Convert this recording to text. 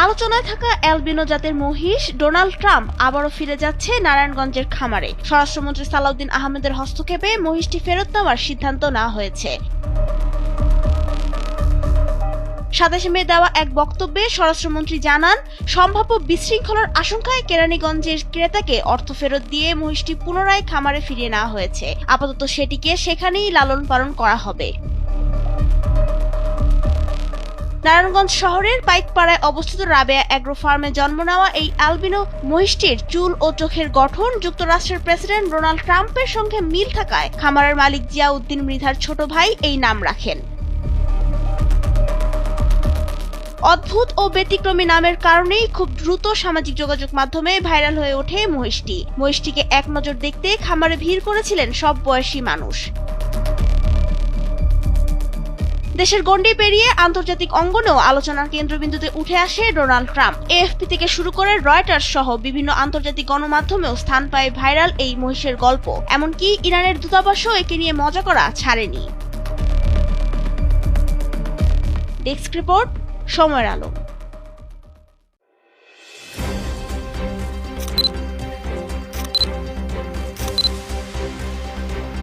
আলোচনায় থাকা অ্যালবিনো জাতের মহিষ ডোনাল্ড ট্রাম্প আবারও ফিরে যাচ্ছে নারায়ণগঞ্জের খামারে। স্বরাষ্ট্রমন্ত্রী সালাউদ্দিন আহমেদের হস্তক্ষেপে মহিষটি ফেরত নেওয়ার সিদ্ধান্ত নেওয়া হয়েছে। ২৭ মে দেওয়া এক বক্তব্যে স্বরাষ্ট্রমন্ত্রী জানান, সম্ভাব্য বিশৃঙ্খলার আশঙ্কায় কেরানীগঞ্জের ক্রেতাকে অর্থ ফেরত দিয়ে মহিষটি পুনরায় খামারে ফিরিয়ে নেওয়া হয়েছে। আপাতত সেটিকে সেখানেই লালন পালন করা হবে। নারায়ণগঞ্জ শহরের পাইকপাড়ায় অবস্থিত রাবেয়া অ্যাগ্রো ফার্মে জন্ম নেওয়া এই অ্যালবিনো মহিষটির চুল ও চোখের গঠন যুক্তরাষ্ট্রের প্রেসিডেন্ট ডোনাল্ড ট্রাম্পের সঙ্গে মিল থাকায় খামারের মালিক জিয়াউদ্দিন মৃধার ছোট ভাই এই নাম রাখেন। অদ্ভুত ও ব্যতিক্রমী নামের কারণেই খুব দ্রুত সামাজিক যোগাযোগ মাধ্যমে ভাইরাল হয়ে ওঠে মহিষটিকে এক নজর দেখতে খামারে ভিড় করেছিলেন সব বয়সী মানুষ। দেশের গণ্ডি পেরিয়ে আন্তর্জাতিক অঙ্গনেও আলোচনার কেন্দ্রবিন্দুতে উঠে আসে ডোনাল্ড ট্রাম্প। এএফপি থেকে শুরু করে রয়টার্স সহ বিভিন্ন আন্তর্জাতিক গণমাধ্যমেও স্থান পায় ভাইরাল এই মহিষের গল্প। এমনকি ইরানের দূতাবাসও একে নিয়ে মজা করা ছাড়েনি। ডেস্ক রিপোর্ট, সময়ের আলো।